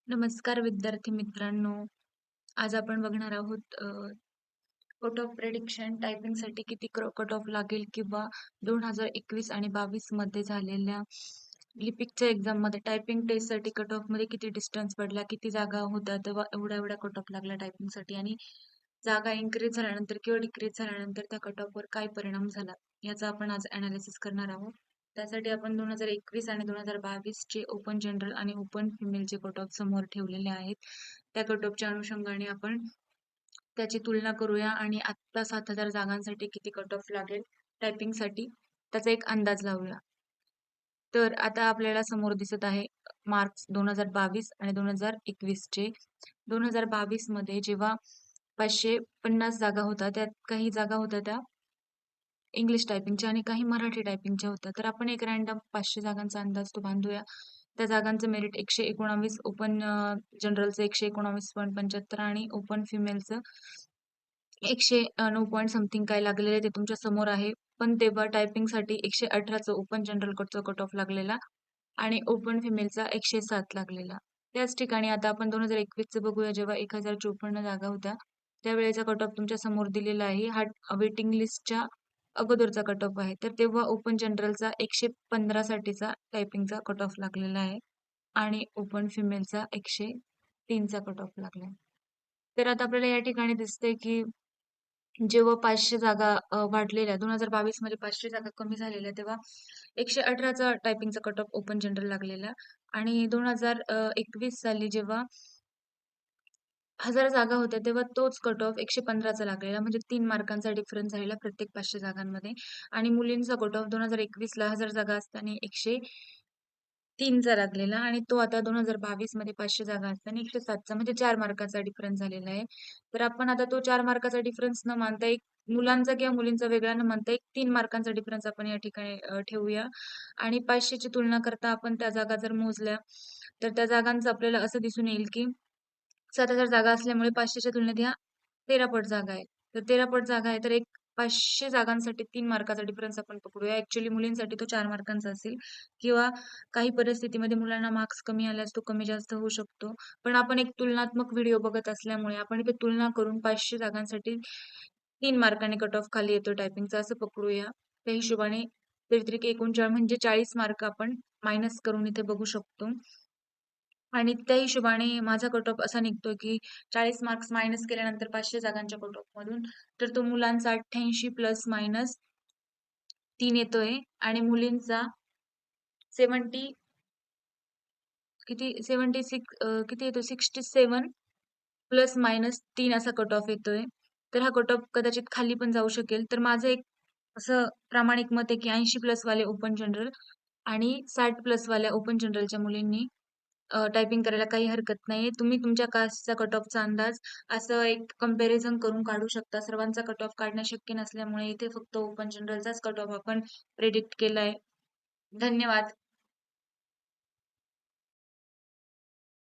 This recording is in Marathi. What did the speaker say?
नमस्कार विद्यार्थी मित्रांनो. आज आपण बघणार आहोत कट ऑफ प्रेडिक्शन टायपिंगसाठी किती कट ऑफ लागेल किंवा 2021 आणि 22 मध्ये झालेल्या लिपिकच्या एक्झाममध्ये टायपिंग टेस्टसाठी कट ऑफमध्ये किती डिस्टन्स पडला, किती जागा होत्या तेव्हा एवढा कट ऑफ लागला टायपिंगसाठी आणि जागा इन्क्रीज झाल्यानंतर किंवा डिक्रीज झाल्यानंतर त्या कट ऑफवर काय परिणाम झाला, याचा आपण आज अनालिसिस करणार आहोत. त्यासाठी आपण 2021 आणि 2022 चे ओपन जनरल आणि ओपन फिमेलचे कट ऑफ समोर ठेवलेले आहेत. त्या कट ऑफच्या अनुषंगाने आपण त्याची तुलना करूया आणि आत्ता 7,000 जागांसाठी किती कट ऑफ लागेल टायपिंगसाठी त्याचा एक अंदाज लावूया. तर आता आपल्याला समोर दिसत आहे मार्क्स 2022 आणि 2021 चे. 2022 मध्ये जेव्हा 550 जागा होत्या, त्यात काही जागा होत्या त्या इंग्लिश टायपिंगच्या आणि काही मराठी टायपिंगच्या होत्या. तर आपण एक रँडम 500 जागांचा अंदाज तो बांधूया. त्या जागांचं मेरिट 119, ओपन जनरलचं 119.75 आणि ओपन फिमेलचं 109 पॉइंट समथिंग काय लागलेलं ते तुमच्या समोर आहे. पण तेव्हा टायपिंगसाठी 118चं ओपन जनरल कट ऑफ लागलेला आणि ओपन फिमेलचा 107 लागलेला. त्याच ठिकाणी आता आपण 2021चं बघूया, जेव्हा 1054 जागा होत्या. त्यावेळेचा कट ऑफ तुमच्या समोर दिलेला आहे. हा वेटिंग लिस्टच्या अगोदरचा कट ऑफ आहे. तर तेव्हा ओपन जनरलचा 115 साठीचा टायपिंगचा कट ऑफ लागलेला आहे आणि ओपन फिमेलचा 103चा कट ऑफ लागलाय. तर आता आपल्याला या ठिकाणी दिसतंय की जेव्हा 500 जागा वाढलेल्या 2022 मध्ये 500 जागा कमी झालेल्या, तेव्हा 118चा टायपिंगचा कट ऑफ ओपन जनरल लागलेला आणि 2021 साली जेव्हा 1000 जागा होत्या, तेव्हा तोच कट ऑफ 115चा लागलेला. म्हणजे 3 मार्कांचा डिफरन्स झालेला प्रत्येक 500 जागांमध्ये आणि मुलींचा कट ऑफ 2021ला 1000 जागा असताना 103चा लागलेला आणि तो आता 2022 मध्ये 500 जागा असताना 107चा म्हणजे 4 मार्काचा डिफरन्स झालेला आहे. तर आपण आता तो 4 मार्काचा डिफरन्स न मानता एक मुलांचा किंवा मुलींचा वेगळा न मानता एक 3 मार्कांचा डिफरन्स आपण या ठिकाणी ठेवूया आणि 500 ची तुलना करता आपण त्या जागा जर मोजल्या, तर त्या जागांचं आपल्याला असं दिसून येईल की 7,000 जागा असल्यामुळे 500च्या तुलनेत ह्या 13 पट जागा आहेत. तर 13 पट जागा आहे, तर एक 500 जागांसाठी 3 मार्काचा डिफरन्स आपण पकडूया. ॲक्चुअली मुलींसाठी तो 4 मार्कांचा असेल किंवा काही परिस्थितीमध्ये मुलांना मार्क्स कमी आल्यास तो कमी जास्त होऊ शकतो. पण आपण एक तुलनात्मक व्हिडिओ बघत असल्यामुळे आपण इथे तुलना करून 500 जागांसाठी 3 मार्कांनी कट ऑफ खाली येतो टायपिंगचा असं पकडूया. त्या हिशोबाने 33 म्हणजे 40 मार्क आपण मायनस करून इथे बघू शकतो. आणि त्या हिशोबाने माझा कट ऑफ असा निघतो की 40 मार्क्स मायनस केल्यानंतर 500 जागांच्या कट ऑफमधून तर तो मुलांचा 88 प्लस मायनस 3 येतोय आणि मुलींचा 70 किती 76 किती येतो 67 प्लस मायनस 3 असा कट ऑफ येतोय. तर हा कट ऑफ कदाचित खाली पण जाऊ शकेल. तर माझं एक असं प्रामाणिक मत आहे की 80 प्लस वाले ओपन जनरल आणि 60 प्लस वाल्या ओपन जनरलच्या मुलींनी टायपिंग करायला काही हरकत नाहीये. तुम्ही तुमच्या कास्टचा कट ऑफचा अंदाज असं एक कंपॅरिझन करून काढू शकता. सर्वांचा कट ऑफ काढणं शक्य नसल्यामुळे इथे फक्त ओपन जनरलचाच कट ऑफ आपण प्रेडिक्ट केलाय. धन्यवाद.